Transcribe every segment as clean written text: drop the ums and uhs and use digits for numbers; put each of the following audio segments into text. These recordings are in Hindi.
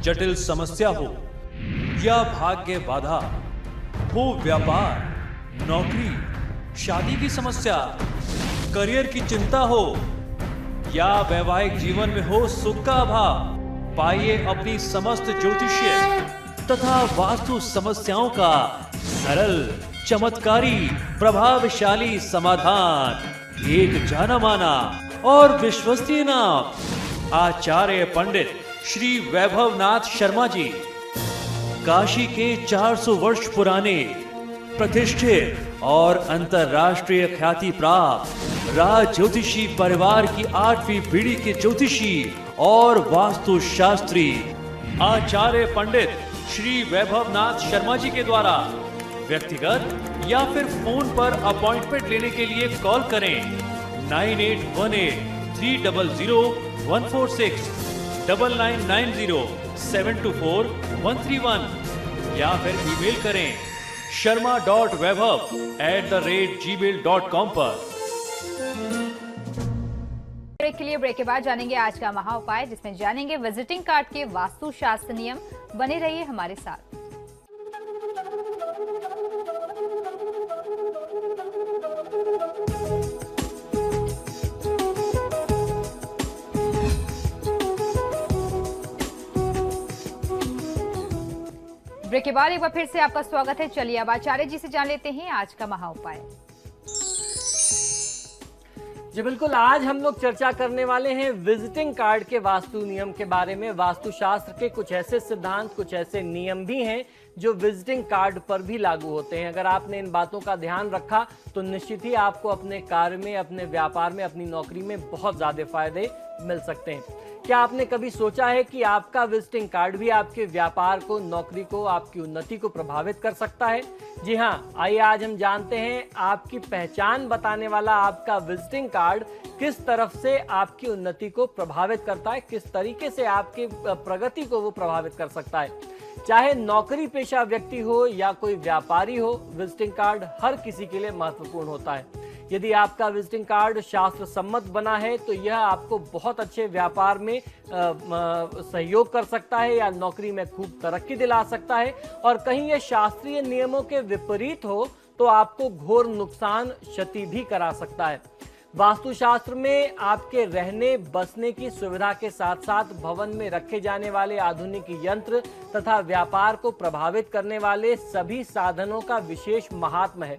जटिल समस्या हो या भाग्य बाधा हो, व्यापार, नौकरी, शादी की समस्या, करियर की चिंता हो या वैवाहिक जीवन में हो सुख का अभाव, पाइए अपनी समस्त ज्योतिषीय तथा वास्तु समस्याओं का सरल, चमत्कारी, प्रभावशाली समाधान। एक जाना माना और विश्वसनीय नाम, आचार्य पंडित श्री वैभवनाथ शर्मा जी, काशी के 400 वर्ष पुराने प्रतिष्ठित और अंतरराष्ट्रीय ख्याति प्राप्त राज ज्योतिषी परिवार की 8वीं पीढ़ी के ज्योतिषी और वास्तुशास्त्री आचार्य पंडित श्री वैभवनाथ शर्मा जी के द्वारा व्यक्तिगत या फिर फोन पर अपॉइंटमेंट लेने के लिए कॉल करें 9818300146, 9990724131 या फिर ईमेल करें sharma.vaibhav@gmail.com पर। ब्रेक के लिए ब्रेक के बाद जानेंगे आज का महा उपाय, जिसमें जानेंगे विजिटिंग कार्ड के वास्तु शास्त्र नियम। बने रहिए हमारे साथ। ब्रेक के बाद एक बार फिर से आपका स्वागत है। चलिए अब आचार्य जी से जान लेते हैं आज का महा उपाय। जी बिल्कुल, आज हम लोग चर्चा करने वाले हैं विजिटिंग कार्ड के वास्तु नियम के बारे में। वास्तुशास्त्र के कुछ ऐसे सिद्धांत, कुछ ऐसे नियम भी हैं जो विजिटिंग कार्ड पर भी लागू होते हैं। अगर आपने इन बातों का ध्यान रखा तो निश्चित ही आपको अपने कार्य में, अपने व्यापार में, अपनी नौकरी में बहुत ज्यादा फायदे मिल सकते हैं। क्या आपने कभी सोचा है कि आपका विजिटिंग कार्ड भी आपके व्यापार को, नौकरी को, आपकी उन्नति को प्रभावित कर सकता है? जी हाँ, आइए आज हम जानते हैं आपकी पहचान बताने वाला आपका विजिटिंग कार्ड किस तरफ से आपकी उन्नति को प्रभावित करता है, किस तरीके से आपकी प्रगति को वो प्रभावित कर सकता है। चाहे नौकरी पेशा व्यक्ति हो या कोई व्यापारी हो, विजिटिंग कार्ड हर किसी के लिए महत्वपूर्ण होता है। यदि आपका विजिटिंग कार्ड शास्त्र सम्मत बना है तो यह आपको बहुत अच्छे व्यापार में सहयोग कर सकता है या नौकरी में खूब तरक्की दिला सकता है, और कहीं यह शास्त्रीय नियमों के विपरीत हो तो आपको घोर नुकसान, क्षति भी करा सकता है। वास्तुशास्त्र में आपके रहने बसने की सुविधा के साथ साथ भवन में रखे जाने वाले आधुनिक यंत्र तथा व्यापार को प्रभावित करने वाले सभी साधनों का विशेष महात्म्य है।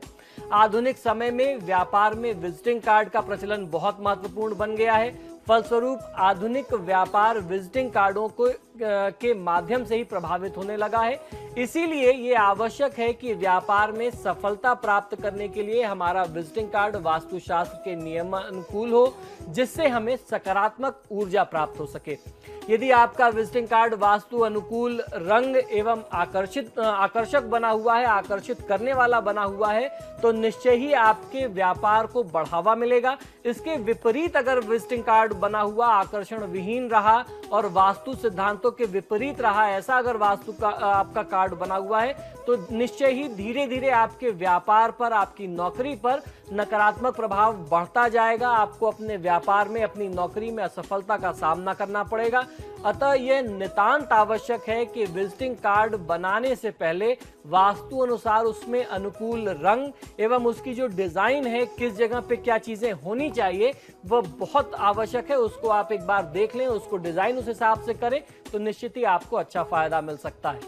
आधुनिक समय में व्यापार में विजिटिंग कार्ड का प्रचलन बहुत महत्वपूर्ण बन गया है। फलस्वरूप आधुनिक व्यापार विजिटिंग कार्डों के माध्यम से ही प्रभावित होने लगा है। इसीलिए ये आवश्यक है कि व्यापार में सफलता प्राप्त करने के लिए हमारा विजिटिंग कार्ड वास्तुशास्त्र के नियमानुकूल हो, जिससे हमें सकारात्मक ऊर्जा प्राप्त हो सके। यदि आपका विजिटिंग कार्ड वास्तु अनुकूल, रंग एवं आकर्षक बना हुआ है, आकर्षित करने वाला बना हुआ है, तो निश्चय ही आपके व्यापार को बढ़ावा मिलेगा। इसके विपरीत अगर विजिटिंग कार्ड बना हुआ आकर्षण विहीन रहा और वास्तु सिद्धांतों के विपरीत रहा, ऐसा अगर वास्तु का आपका कार्ड बना हुआ है, तो निश्चय ही धीरे धीरे आपके व्यापार पर, आपकी नौकरी पर नकारात्मक प्रभाव बढ़ता जाएगा। आपको अपने व्यापार में, अपनी नौकरी में असफलता का सामना करना पड़ेगा। अतः यह नितांत आवश्यक है कि विजिटिंग कार्ड बनाने से पहले वास्तु अनुसार उसमें अनुकूल रंग एवं उसकी जो डिजाइन है, किस जगह पे क्या चीजें होनी चाहिए, वह बहुत आवश्यक है। उसको आप एक बार देख लें, उसको डिजाइन उस हिसाब से करें तो निश्चित ही आपको अच्छा फायदा मिल सकता है।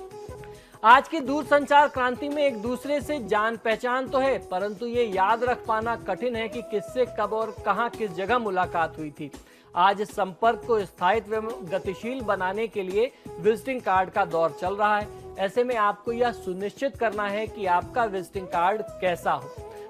आज की दूरसंचार क्रांति में एक दूसरे से जान पहचान तो है, परंतु ये याद रख पाना कठिन है कि किससे कब और कहां किस जगह मुलाकात हुई थी। आज संपर्क को स्थायित्व एवं गतिशील बनाने के लिए विजिटिंग कार्ड का दौर चल रहा है। ऐसे में आपको यह सुनिश्चित करना है कि आपका विजिटिंग कार्ड कैसा हो।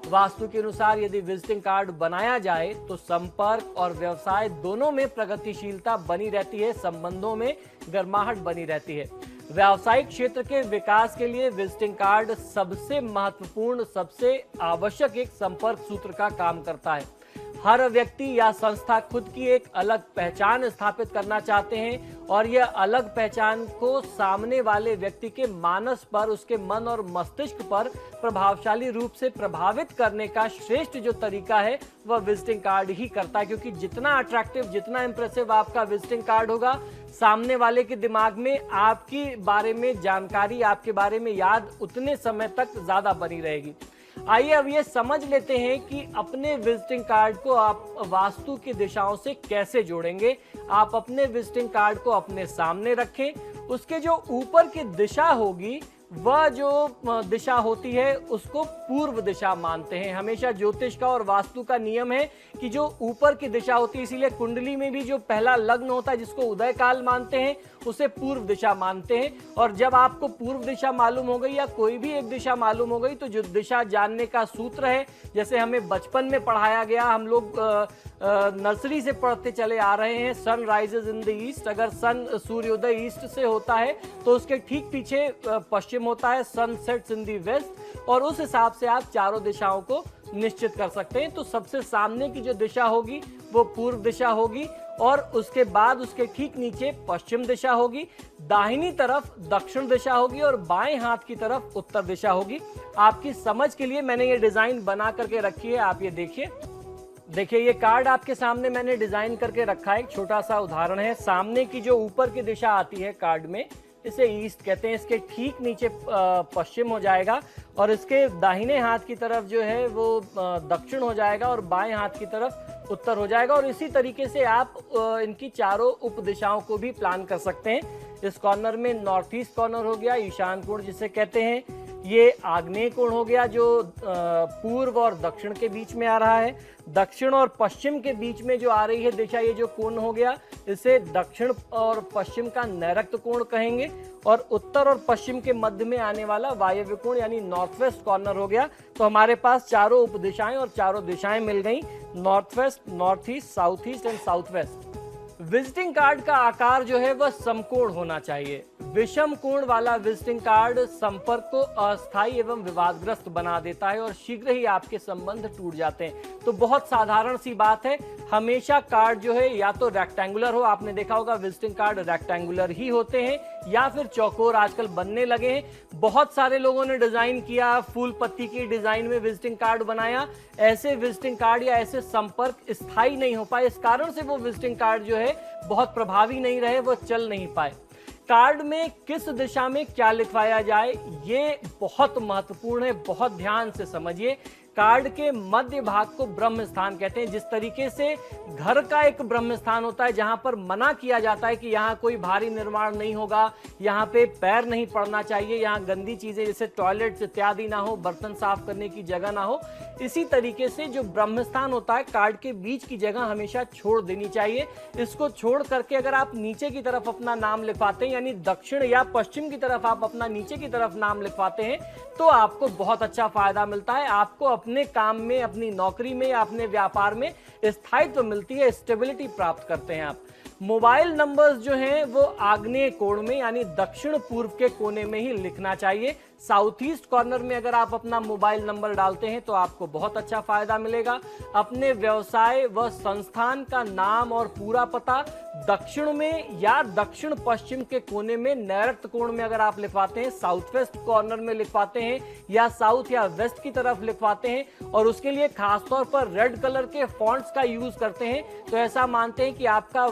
वास्तु के अनुसार यदि विजिटिंग कार्ड बनाया जाए तो संपर्क और व्यवसाय दोनों में प्रगतिशीलता बनी रहती है, संबंधों में गर्माहट बनी रहती है। व्यावसायिक क्षेत्र के विकास के लिए विजिटिंग कार्ड सबसे महत्वपूर्ण, सबसे आवश्यक एक संपर्क सूत्र का काम करता है। हर व्यक्ति या संस्था खुद की एक अलग पहचान स्थापित करना चाहते हैं और यह अलग पहचान को सामने वाले व्यक्ति के मानस पर, उसके मन और मस्तिष्क पर प्रभावशाली रूप से प्रभावित करने का श्रेष्ठ जो तरीका है वह विजिटिंग कार्ड ही करता है। क्योंकि जितना अट्रैक्टिव, जितना इंप्रेसिव आपका विजिटिंग कार्ड होगा, सामने वाले के दिमाग में आपके बारे में जानकारी, आपके बारे में याद उतने समय तक ज्यादा बनी रहेगी। आइए अब ये समझ लेते हैं कि अपने विजिटिंग कार्ड को आप वास्तु की दिशाओं से कैसे जोड़ेंगे। आप अपने विजिटिंग कार्ड को अपने सामने रखें, उसके जो ऊपर की दिशा होगी वह जो दिशा होती है उसको पूर्व दिशा मानते हैं। हमेशा ज्योतिष का और वास्तु का नियम है कि जो ऊपर की दिशा होती है, इसीलिए कुंडली में भी जो पहला लग्न होता है जिसको उदय काल मानते हैं उसे पूर्व दिशा मानते हैं। और जब आपको पूर्व दिशा मालूम हो गई या कोई भी एक दिशा मालूम हो गई तो जो दिशा जानने का सूत्र है, जैसे हमें बचपन में पढ़ाया गया, हम लोग नर्सरी से पढ़ते चले आ रहे हैं, sun rises in the east. अगर सन सूर्योदय ईस्ट से होता है तो उसके ठीक पीछे पश्चिम होता है, sun sets in the west. और उस हिसाब से आप चारों दिशाओं को निश्चित कर सकते हैं। तो सबसे सामने की जो दिशा होगी वो पूर्व दिशा होगी, और उसके बाद उसके ठीक नीचे पश्चिम दिशा होगी, दाहिनी तरफ दक्षिण दिशा होगी और बाएं हाथ की तरफ उत्तर दिशा होगी। आपकी समझ के लिए मैंने ये डिजाइन बना करके रखी है, आप ये देखिए। देखिए ये कार्ड आपके सामने मैंने डिजाइन करके रखा है। एक छोटा सा उदाहरण है। सामने की जो ऊपर की दिशा आती है कार्ड में, इसे ईस्ट कहते हैं। इसके ठीक नीचे पश्चिम हो जाएगा, और इसके दाहिने हाथ की तरफ जो है वो दक्षिण हो जाएगा, और बाएं हाथ की तरफ उत्तर हो जाएगा। और इसी तरीके से आप इनकी चारों उप दिशाओं को भी प्लान कर सकते हैं। इस कॉर्नर में नॉर्थ ईस्ट कॉर्नर हो गया, ईशान कोण जिसे कहते हैं। ये आग्नेय कोण हो गया जो पूर्व और दक्षिण के बीच में आ रहा है। दक्षिण और पश्चिम के बीच में जो आ रही है दिशा, ये जो कोण हो गया, इसे दक्षिण और पश्चिम का नैऋत्य कोण कहेंगे। और उत्तर और पश्चिम के मध्य में आने वाला वायव्य कोण यानी नॉर्थ वेस्ट कॉर्नर हो गया। तो हमारे पास चारों उप दिशाएं और चारों दिशाएं मिल गई, north west, north east and south west. Visiting card का आकार जो है वह समकोण होना चाहिए। विषम कोण वाला विजिटिंग कार्ड संपर्क को अस्थायी एवं विवादग्रस्त बना देता है और शीघ्र ही आपके संबंध टूट जाते हैं। तो बहुत साधारण सी बात है, हमेशा कार्ड जो है या तो रेक्टेंगुलर हो, आपने देखा होगा विजिटिंग कार्ड रेक्टेंगुलर ही होते हैं, या फिर चौकोर आजकल बनने लगे हैं। बहुत सारे लोगों ने डिजाइन किया, फूल पत्ती की डिजाइन में विजिटिंग कार्ड बनाया। ऐसे विजिटिंग कार्ड या ऐसे संपर्क स्थायी नहीं हो पाए, इस कारण से वो विजिटिंग कार्ड जो है बहुत प्रभावी नहीं रहे, वो चल नहीं पाए। कार्ड में किस दिशा में क्या लिखवाया जाए ये बहुत महत्वपूर्ण है, बहुत ध्यान से समझिए। कार्ड के मध्य भाग को ब्रह्म स्थान कहते हैं। जिस तरीके से घर का एक ब्रह्म स्थान होता है जहां पर मना किया जाता है कि यहाँ कोई भारी निर्माण नहीं होगा, यहाँ पे पैर नहीं पड़ना चाहिए, यहाँ गंदी चीजें जैसे टॉयलेट्स इत्यादि ना हो, बर्तन साफ करने की जगह ना हो, इसी तरीके से जो ब्रह्म स्थान होता है कार्ड के बीच की जगह हमेशा छोड़ देनी चाहिए। इसको छोड़ करके अगर आप नीचे की तरफ अपना नाम लिखवाते हैं, यानी दक्षिण या पश्चिम की तरफ आप अपना नीचे की तरफ नाम लिखवाते हैं, तो आपको बहुत अच्छा फायदा मिलता है। आपको अपने काम में, अपनी नौकरी में या अपने व्यापार में स्थायित्व मिलती है, स्टेबिलिटी प्राप्त करते हैं आप। मोबाइल नंबर्स जो हैं वो आग्नेय कोण में यानी दक्षिण पूर्व के कोने में ही लिखना चाहिए। साउथ ईस्ट कॉर्नर में अगर आप अपना मोबाइल नंबर डालते हैं तो आपको बहुत अच्छा फायदा मिलेगा। अपने व्यवसाय व संस्थान का नाम और पूरा पता दक्षिण में या दक्षिण पश्चिम के कोने में नैऋत्य कोण में अगर आप लिखवाते हैं, साउथ वेस्ट कॉर्नर में लिखवाते हैं या साउथ या वेस्ट की तरफ लिखवाते हैं, और उसके लिए खासतौर पर रेड कलर के फॉन्ट्स का यूज करते हैं, तो ऐसा मानते हैं कि आपका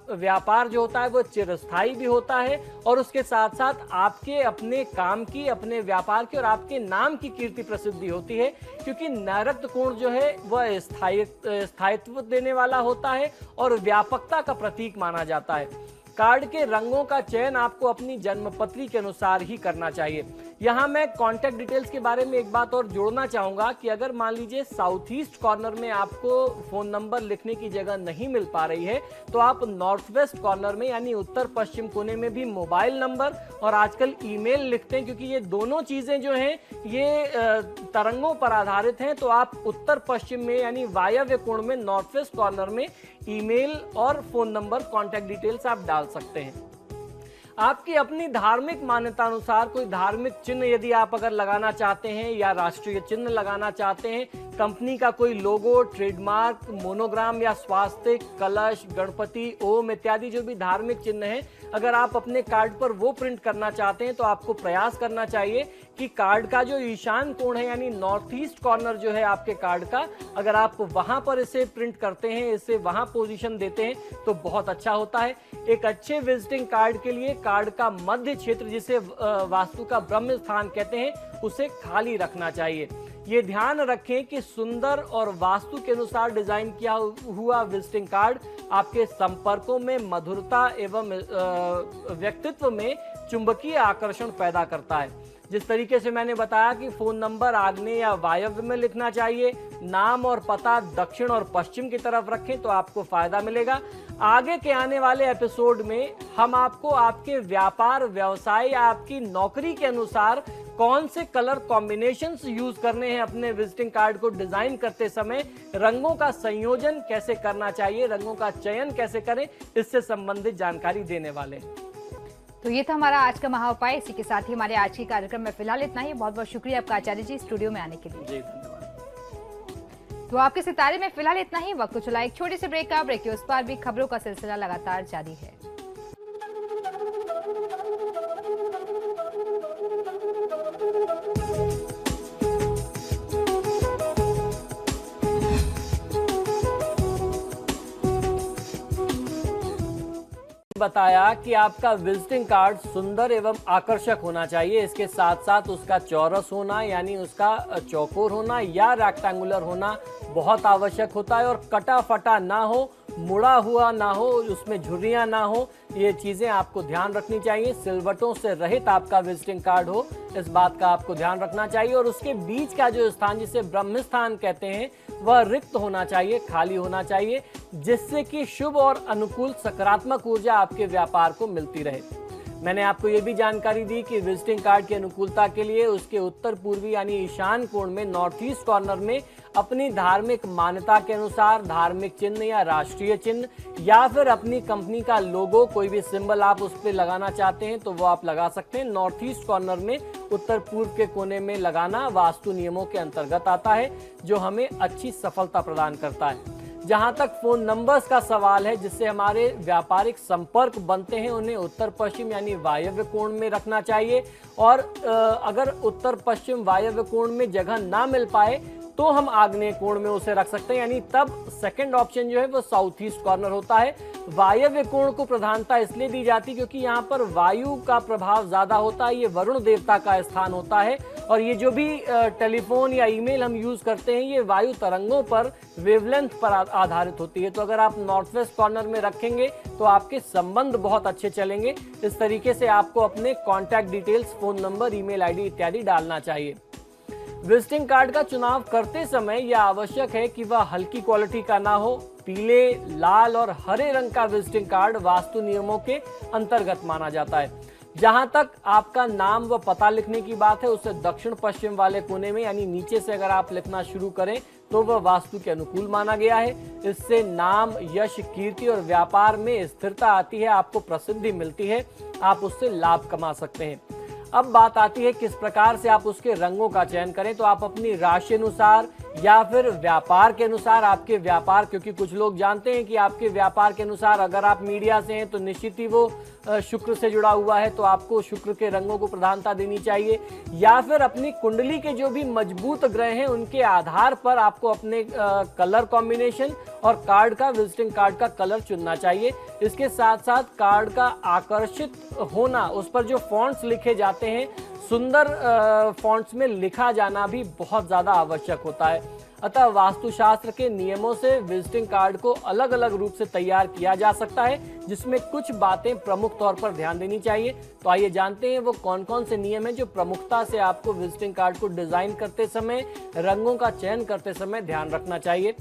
व्यापार जो होता है वो चिरस्थायी भी होता है, और उसके साथ साथ आपके अपने काम की, अपने व्यापार की और आपके नाम की कीर्ति प्रसिद्धि होती है। क्योंकि नैऋत्य कोण जो है वह स्थायित्व देने वाला होता है और व्यापकता का प्रतीक माना जाता है। कार्ड के रंगों का चयन आपको अपनी जन्मपत्री के अनुसार ही करना चाहिए। यहाँ मैं कॉन्टैक्ट डिटेल्स के बारे में एक बात और जोड़ना चाहूंगा कि अगर मान लीजिए साउथ ईस्ट कॉर्नर में आपको फोन नंबर लिखने की जगह नहीं मिल पा रही है, तो आप नॉर्थ वेस्ट कॉर्नर में यानी उत्तर पश्चिम कोने में भी मोबाइल नंबर और आजकल ईमेल लिखते हैं, क्योंकि ये दोनों चीजें जो हैं ये तरंगों पर आधारित हैं। तो आप उत्तर पश्चिम में यानी वायव्य कोण में नॉर्थ वेस्ट कॉर्नर में ईमेल और फोन नंबर, कॉन्टैक्ट डिटेल्स आप डाल सकते हैं। आपकी अपनी धार्मिक मान्यता अनुसार कोई धार्मिक चिन्ह यदि आप अगर लगाना चाहते हैं या राष्ट्रीय चिन्ह लगाना चाहते हैं, कंपनी का कोई लोगो, ट्रेडमार्क, मोनोग्राम या स्वास्तिक, कलश, गणपति, ओम इत्यादि जो भी धार्मिक चिन्ह है, अगर आप अपने कार्ड पर वो प्रिंट करना चाहते हैं तो आपको प्रयास करना चाहिए कि कार्ड का जो ईशान कोण है यानी नॉर्थ ईस्ट कॉर्नर जो है आपके कार्ड का, अगर आप वहां पर इसे प्रिंट करते हैं, इसे वहां पोजीशन देते हैं तो बहुत अच्छा होता है। एक अच्छे विजिटिंग कार्ड के लिए कार्ड का मध्य क्षेत्र, जिसे वास्तु का ब्रह्म स्थान कहते हैं, उसे खाली रखना चाहिए। ये ध्यान रखें कि सुंदर और वास्तु के अनुसार डिजाइन किया हुआ विजिटिंग कार्ड आपके संपर्कों में मधुरता एवं व्यक्तित्व में चुंबकीय आकर्षण पैदा करता है। जिस तरीके से मैंने बताया कि फोन नंबर आग्नेय या वायव्य में लिखना चाहिए, नाम और पता दक्षिण और पश्चिम की तरफ रखें तो आपको फायदा मिलेगा। आगे के आने वाले एपिसोड में हम आपको आपके व्यापार, व्यवसाय या आपकी नौकरी के अनुसार कौन से कलर कॉम्बिनेशंस यूज करने हैं अपने विजिटिंग कार्ड को डिजाइन करते समय, रंगों का संयोजन कैसे करना चाहिए, रंगों का चयन कैसे करें, इससे संबंधित जानकारी देने वाले हैं। तो ये था हमारा आज का महाउपाय। इसी के साथ ही हमारे आज के कार्यक्रम में फिलहाल इतना ही। बहुत बहुत शुक्रिया आपका आचार्य जी स्टूडियो में आने के लिए। जी धन्यवाद। तो आपके सितारे में फिलहाल इतना ही। वक्त को चला एक छोटे से ब्रेक का। ब्रेक के उस पार भी खबरों का सिलसिला लगातार जारी है। बताया कि आपका विजिटिंग कार्ड सुंदर एवं आकर्षक होना चाहिए। इसके साथ साथ उसका चौरस होना यानी उसका चौकोर होना या रेक्टेंगुलर होना बहुत आवश्यक होता है, और कटा फटा ना हो, मुड़ा हुआ ना हो, उसमें झुर्रियां ना हो, ये चीजें आपको ध्यान रखनी चाहिए। सिलवटों से रहित आपका विजिटिंग कार्ड हो, इस बात का आपको ध्यान रखना चाहिए। और उसके बीच का जो स्थान, जिसे ब्रह्म स्थान कहते हैं, वह रिक्त होना चाहिए, खाली होना चाहिए, जिससे कि शुभ और अनुकूल सकारात्मक ऊर्जा आपके व्यापार को मिलती रहे। मैंने आपको ये भी जानकारी दी कि विजिटिंग कार्ड की अनुकूलता के लिए उसके उत्तर पूर्वी यानी ईशान कोण में, नॉर्थ ईस्ट कॉर्नर में, अपनी धार्मिक मान्यता के अनुसार धार्मिक चिन्ह या राष्ट्रीय चिन्ह या फिर अपनी कंपनी का लोगो, कोई भी सिंबल आप उस पर लगाना चाहते हैं तो वो आप लगा सकते हैं। नॉर्थ ईस्ट कॉर्नर में उत्तर पूर्व के कोने में लगाना वास्तु नियमों के अंतर्गत आता है, जो हमें अच्छी सफलता प्रदान करता है। जहां तक फोन नंबर्स का सवाल है, जिससे हमारे व्यापारिक संपर्क बनते हैं, उन्हें उत्तर पश्चिम यानी वायव्य कोण में रखना चाहिए। और अगर उत्तर पश्चिम वायव्य कोण में जगह ना मिल पाए तो हम आग्नेय कोण में उसे रख सकते हैं, यानी तब सेकंड ऑप्शन जो है वो साउथ ईस्ट कॉर्नर होता है। वायव्य कोण को प्रधानता इसलिए दी जाती है क्योंकि यहाँ पर वायु का प्रभाव ज्यादा होता है, ये वरुण देवता का स्थान होता है, और ये जो भी टेलीफोन या ईमेल हम यूज करते हैं ये वायु तरंगों पर, वेवलेंथ पर आधारित होती है। तो अगर आप नॉर्थ वेस्ट कॉर्नर में रखेंगे तो आपके संबंध बहुत अच्छे चलेंगे। इस तरीके से आपको अपने contact details, phone number, email ID इत्यादि डालना चाहिए। विजिटिंग कार्ड का चुनाव करते समय यह आवश्यक है कि वह हल्की क्वालिटी का ना हो। पीले, लाल और हरे रंग का विजिटिंग कार्ड वास्तु नियमों के अंतर्गत माना जाता है। जहां तक आपका नाम व पता लिखने की बात है, उससे दक्षिण पश्चिम वाले कोने में यानी नीचे से अगर आप लिखना शुरू करें तो वह वास्तु के अनुकूल माना गया है। इससे नाम, यश, कीर्ति और व्यापार में स्थिरता आती है, आपको प्रसिद्धि मिलती है, आप उससे लाभ कमा सकते हैं। अब बात आती है किस प्रकार से आप उसके रंगों का चयन करें। तो आप अपनी राशि अनुसार या फिर व्यापार के अनुसार, आपके व्यापार, क्योंकि कुछ लोग जानते हैं कि आपके व्यापार के अनुसार अगर आप मीडिया से हैं तो निश्चित ही वो शुक्र से जुड़ा हुआ है, तो आपको शुक्र के रंगों को प्रधानता देनी चाहिए। या फिर अपनी कुंडली के जो भी मजबूत ग्रह हैं उनके आधार पर आपको अपने कलर कॉम्बिनेशन और कार्ड का, विजिटिंग कार्ड का कलर चुनना चाहिए। इसके साथ साथ कार्ड का आकर्षित होना, उस पर जो फॉन्ट्स लिखे जाते हैं, सुंदर फॉन्ट्स में लिखा जाना भी बहुत ज्यादा आवश्यक होता है। अतः वास्तुशास्त्र के नियमों से विजिटिंग कार्ड को अलग अलग रूप से तैयार किया जा सकता है, जिसमें कुछ बातें प्रमुख तौर पर ध्यान देनी चाहिए। तो आइए जानते हैं वो कौन कौन से नियम हैं जो प्रमुखता से आपको विजिटिंग कार्ड को डिजाइन करते समय, रंगों का चयन करते समय ध्यान रखना चाहिए।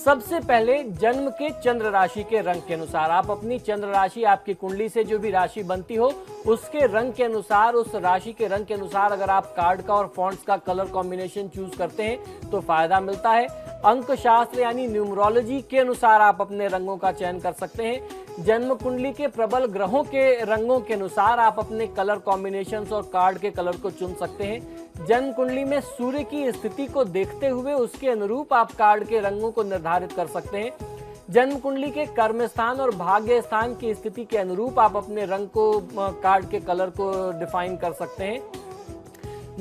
सबसे पहले जन्म के चंद्र राशि के रंग के अनुसार, आप अपनी चंद्र राशि, आपकी कुंडली से जो भी राशि बनती हो उसके रंग के अनुसार, उस राशि के रंग के अनुसार अगर आप कार्ड का और फॉन्ट्स का कलर कॉम्बिनेशन चूज करते हैं तो फायदा मिलता है। अंक शास्त्र यानी न्यूमरोलॉजी के अनुसार आप अपने रंगों का चयन कर सकते हैं। जन्म कुंडली के प्रबल ग्रहों के रंगों के अनुसार आप अपने कलर कॉम्बिनेशंस और कार्ड के कलर को चुन सकते हैं। जन्म कुंडली में सूर्य की स्थिति को देखते हुए उसके अनुरूप आप कार्ड के रंगों को निर्धारित कर सकते हैं। जन्म कुंडली के कर्म स्थान और भाग्य स्थान की स्थिति के अनुरूप आप अपने रंग को, कार्ड के कलर को डिफाइन कर सकते हैं।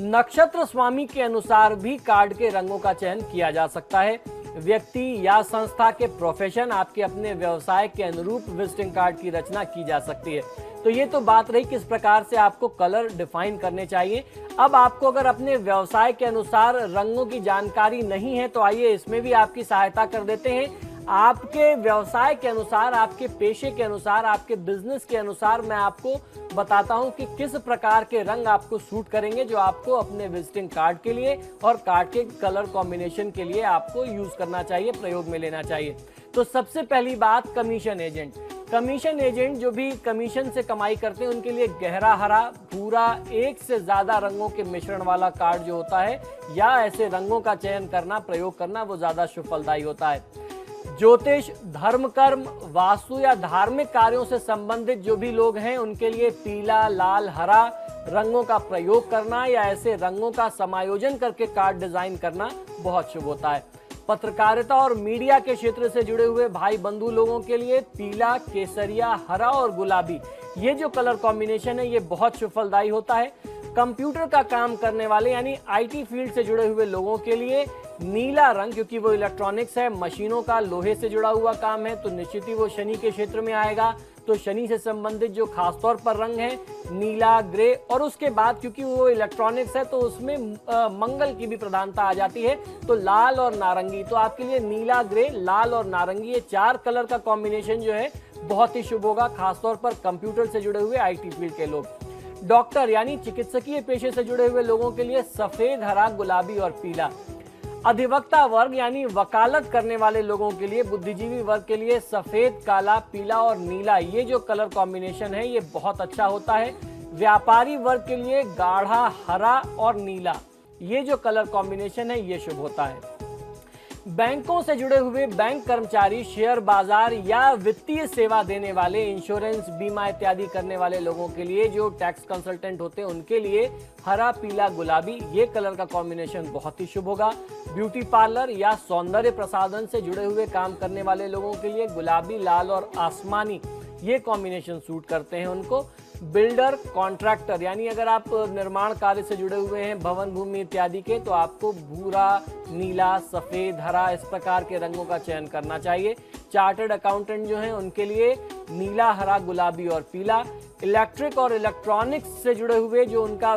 नक्षत्र स्वामी के अनुसार भी कार्ड के रंगों का चयन किया जा सकता है। व्यक्ति या संस्था के प्रोफेशन, आपके अपने व्यवसाय के अनुरूप विजिटिंग कार्ड की रचना की जा सकती है। तो ये तो बात रही किस प्रकार से आपको कलर डिफाइन करने चाहिए। अब आपको अगर अपने व्यवसाय के अनुसार रंगों की जानकारी नहीं है तो आइए इसमें भी आपकी सहायता कर देते हैं। आपके व्यवसाय के अनुसार, आपके पेशे के अनुसार, आपके बिजनेस के अनुसार मैं आपको बताता हूं कि किस प्रकार के रंग आपको सूट करेंगे, जो आपको अपने विजिटिंग कार्ड के लिए और कार्ड के कलर कॉम्बिनेशन के लिए आपको यूज करना चाहिए, प्रयोग में लेना चाहिए। तो सबसे पहली बात, कमीशन एजेंट। कमीशन एजेंट जो भी कमीशन से कमाई करते हैं उनके लिए गहरा हरा, भूरा, एक से ज्यादा रंगों के मिश्रण वाला कार्ड जो होता है या ऐसे रंगों का चयन करना, प्रयोग करना, वो ज्यादा शुभ फलदायी होता है। ज्योतिष, धर्म कर्म, वास्तु या धार्मिक कार्यों से संबंधित जो भी लोग हैं उनके लिए पीला, लाल, हरा रंगों का प्रयोग करना या ऐसे रंगों का समायोजन करके कार्ड डिजाइन करना बहुत शुभ होता है। पत्रकारिता और मीडिया के क्षेत्र से जुड़े हुए भाई बंधु लोगों के लिए पीला, केसरिया, हरा और गुलाबी, ये जो कलर कॉम्बिनेशन है ये बहुत शुभ फलदायी होता है। कंप्यूटर का काम करने वाले यानी आईटी फील्ड से जुड़े हुए लोगों के लिए नीला रंग, क्योंकि वो इलेक्ट्रॉनिक्स है, मशीनों का, लोहे से जुड़ा हुआ काम है, तो निश्चित ही वो शनि के क्षेत्र में आएगा। तो शनि से संबंधित जो खासतौर पर रंग है नीला, ग्रे, और उसके बाद क्योंकि वो इलेक्ट्रॉनिक्स है तो उसमें मंगल की भी प्रधानता आ जाती है, तो लाल और नारंगी। तो आपके लिए नीला, ग्रे, लाल और नारंगी, ये 4 कलर का कॉम्बिनेशन जो है बहुत ही शुभ होगा, खासतौर पर कंप्यूटर से जुड़े हुए आईटी फील्ड के लोग। डॉक्टर यानी चिकित्सकीय पेशे से जुड़े हुए लोगों के लिए सफेद, हरा, गुलाबी और पीला। अधिवक्ता वर्ग यानी वकालत करने वाले लोगों के लिए, बुद्धिजीवी वर्ग के लिए सफेद, काला, पीला और नीला, ये जो कलर कॉम्बिनेशन है ये बहुत अच्छा होता है। व्यापारी वर्ग के लिए गाढ़ा हरा और नीला, ये जो कलर कॉम्बिनेशन है ये शुभ होता है। बैंकों से जुड़े हुए बैंक कर्मचारी, शेयर बाजार या वित्तीय सेवा देने वाले, इंश्योरेंस, बीमा इत्यादि करने वाले लोगों के लिए, जो टैक्स कंसल्टेंट होते हैं उनके लिए हरा, पीला, गुलाबी, ये कलर का कॉम्बिनेशन बहुत ही शुभ होगा। ब्यूटी पार्लर या सौंदर्य प्रसाधन से जुड़े हुए काम करने वाले लोगों के लिए गुलाबी, लाल और आसमानी, ये कॉम्बिनेशन सूट करते हैं उनको। बिल्डर, कॉन्ट्रैक्टर यानी अगर आप निर्माण कार्य से जुड़े हुए हैं, भवन, भूमि इत्यादि के, तो आपको भूरा, नीला, सफेद, हरा, इस प्रकार के रंगों का चयन करना चाहिए। चार्टर्ड अकाउंटेंट जो हैं उनके लिए नीला, हरा, गुलाबी और पीला। इलेक्ट्रिक और इलेक्ट्रॉनिक्स से जुड़े हुए जो उनका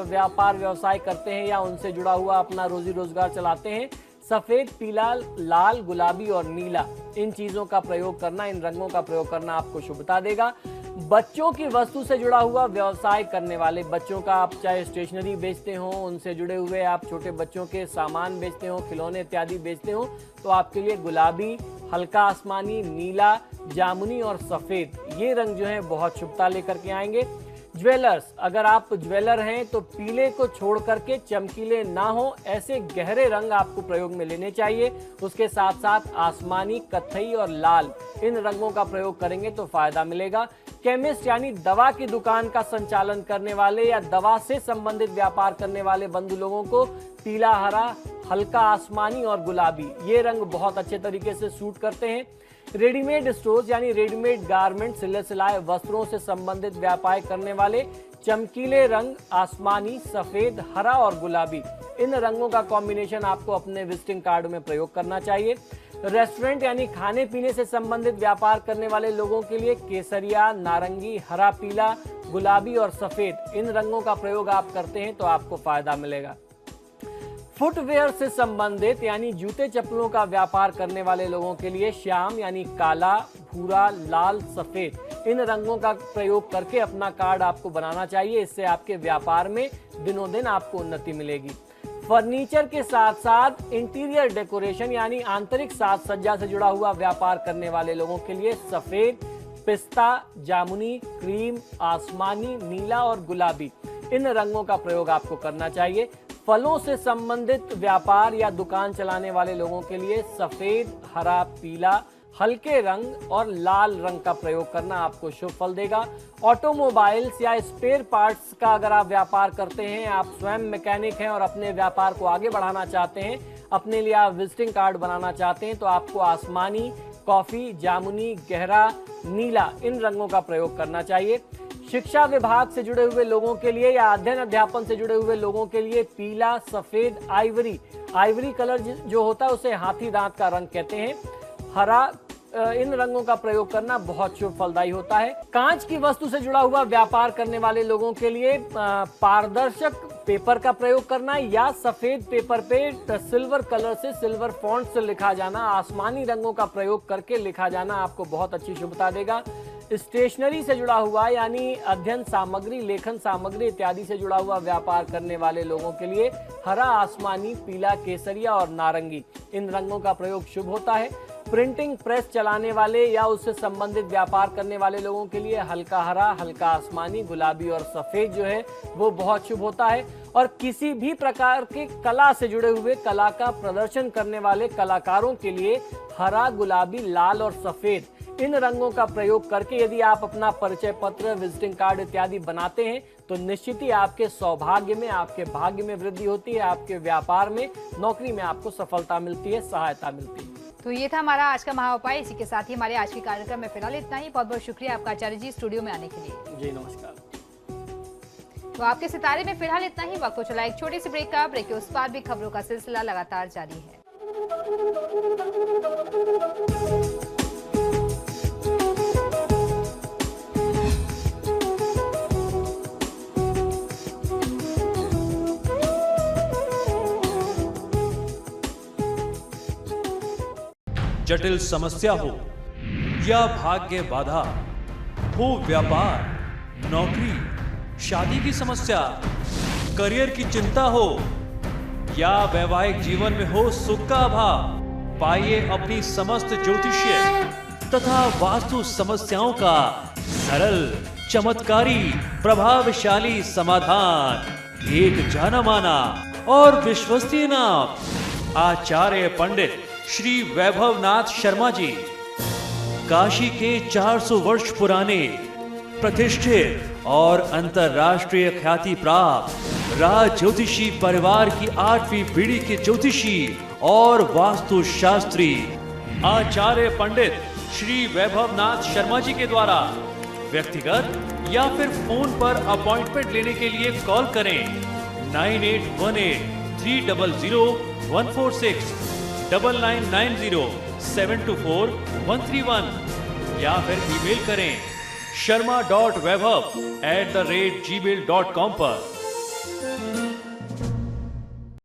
व्यापार व्यवसाय करते हैं या उनसे जुड़ा हुआ अपना रोजी रोजगार चलाते हैं, सफेद, पीला, लाल, गुलाबी और नीला, इन चीजों का प्रयोग करना, इन रंगों का प्रयोग करना आपको शुभता देगा। बच्चों की वस्तु से जुड़ा हुआ व्यवसाय करने वाले, बच्चों का आप चाहे स्टेशनरी बेचते हो, उनसे जुड़े हुए आप छोटे बच्चों के सामान बेचते हो, खिलौने इत्यादि बेचते हो, तो आपके लिए गुलाबी, हल्का आसमानी, नीला, जामुनी और सफेद, ये रंग जो है बहुत शुभता लेकर के आएंगे। ज्वेलर्स, अगर आप ज्वेलर हैं तो पीले को छोड़ करके चमकीले ना हो ऐसे गहरे रंग आपको प्रयोग में लेने चाहिए। उसके साथ साथ आसमानी, कत्थई और लाल, इन रंगों का प्रयोग करेंगे तो फायदा मिलेगा। केमिस्ट यानी दवा की दुकान का संचालन करने वाले या दवा से संबंधित व्यापार करने वाले बंधु लोगों को पीला, हरा, हल्का आसमानी और गुलाबी, ये रंग बहुत अच्छे तरीके से सूट करते हैं। रेडीमेड स्टोर्स यानी रेडीमेड गारमेंट, सिले सिलाए वस्त्रों से संबंधित व्यापार करने वाले, चमकीले रंग आसमानी, सफेद, हरा और गुलाबी, इन रंगों का कॉम्बिनेशन आपको अपने विजिटिंग कार्ड में प्रयोग करना चाहिए। रेस्टोरेंट यानी खाने पीने से संबंधित व्यापार करने वाले लोगों के लिए केसरिया, नारंगी, हरा, पीला, गुलाबी और सफेद, इन रंगों का प्रयोग आप करते हैं तो आपको फायदा मिलेगा। फुटवेयर से संबंधित यानी जूते चप्पलों का व्यापार करने वाले लोगों के लिए श्याम यानी काला, भूरा, लाल, सफेद, इन रंगों का प्रयोग करके अपना कार्ड आपको बनाना चाहिए। इससे आपके व्यापार में दिनों दिन आपको उन्नति मिलेगी। फर्नीचर के साथ साथ इंटीरियर डेकोरेशन यानी आंतरिक साज सज्जा से जुड़ा हुआ व्यापार करने वाले लोगों के लिए सफेद, पिस्ता, जामुनी, क्रीम, आसमानी, नीला और गुलाबी, इन रंगों का प्रयोग आपको करना चाहिए। फलों से संबंधित व्यापार या दुकान चलाने वाले लोगों के लिए सफेद, हरा, पीला, हल्के रंग और लाल रंग का प्रयोग करना आपको शुभ फल देगा। ऑटोमोबाइल्स या स्पेयर पार्ट्स का अगर आप व्यापार करते हैं, आप स्वयं मैकेनिक हैं और अपने व्यापार को आगे बढ़ाना चाहते हैं, अपने लिए आप विजिटिंग कार्ड बनाना चाहते हैं, तो आपको आसमानी, कॉफी, जामुनी, गहरा नीला, इन रंगों का प्रयोग करना चाहिए। शिक्षा विभाग से जुड़े हुए लोगों के लिए या अध्ययन अध्यापन से जुड़े हुए लोगों के लिए पीला, सफेद, आइवरी कलर जो होता है उसे हाथी दांत का रंग कहते हैं, हरा, इन रंगों का प्रयोग करना बहुत शुभ फलदायी होता है। कांच की वस्तु से जुड़ा हुआ व्यापार करने वाले लोगों के लिए पारदर्शक पेपर का प्रयोग करना या सफेद पेपर पे सिल्वर कलर से, सिल्वर फॉन्ट से लिखा जाना, आसमानी रंगों का प्रयोग करके लिखा जाना आपको बहुत अच्छी शुभता देगा। स्टेशनरी से जुड़ा हुआ यानी अध्ययन सामग्री, लेखन सामग्री इत्यादि से जुड़ा हुआ व्यापार करने वाले लोगों के लिए हरा, आसमानी, पीला, केसरिया और नारंगी, इन रंगों का प्रयोग शुभ होता है। प्रिंटिंग प्रेस चलाने वाले या उससे संबंधित व्यापार करने वाले लोगों के लिए हल्का हरा, हल्का आसमानी, गुलाबी और सफेद जो है वो बहुत शुभ होता है। और किसी भी प्रकार के कला से जुड़े हुए, कला का प्रदर्शन करने वाले कलाकारों के लिए हरा, गुलाबी, लाल और सफेद, इन रंगों का प्रयोग करके यदि आप अपना परिचय पत्र, विजिटिंग कार्ड इत्यादि बनाते हैं तो निश्चित ही आपके सौभाग्य में, आपके भाग्य में वृद्धि होती है, आपके व्यापार में, नौकरी में आपको सफलता मिलती है, सहायता मिलती है। तो ये था हमारा आज का महाउपाय। इसी के साथ ही हमारे आज के कार्यक्रम में फिलहाल इतना ही। बहुत बहुत शुक्रिया आपका आचार्य जी स्टूडियो में आने के लिए। जी नमस्कार। तो आपके सितारे में फिलहाल इतना ही। वक्त हो चला एक छोटी सी ब्रेक का। ब्रेक के उस पार भी खबरों का सिलसिला लगातार जारी है। जटिल समस्या हो या भाग्य बाधा, हो व्यापार, नौकरी, शादी की समस्या, करियर की चिंता हो या वैवाहिक जीवन में हो सुख का अभाव, पाइए अपनी समस्त ज्योतिषीय तथा वास्तु समस्याओं का सरल, चमत्कारी, प्रभावशाली समाधान। एक जाना माना और विश्वसनीय नाम, आचार्य पंडित श्री वैभवनाथ शर्मा जी, काशी के 400 वर्ष पुराने प्रतिष्ठित और अंतरराष्ट्रीय ख्याति प्राप्त राज ज्योतिषी परिवार की 8वीं पीढ़ी के ज्योतिषी और वास्तु शास्त्री आचार्य पंडित श्री वैभवनाथ शर्मा जी के द्वारा व्यक्तिगत या फिर फोन पर अपॉइंटमेंट लेने के लिए कॉल करें 9818 300 146 9990 724 131 या फिर ईमेल करें sharma.vaibhav@gmail.com पर।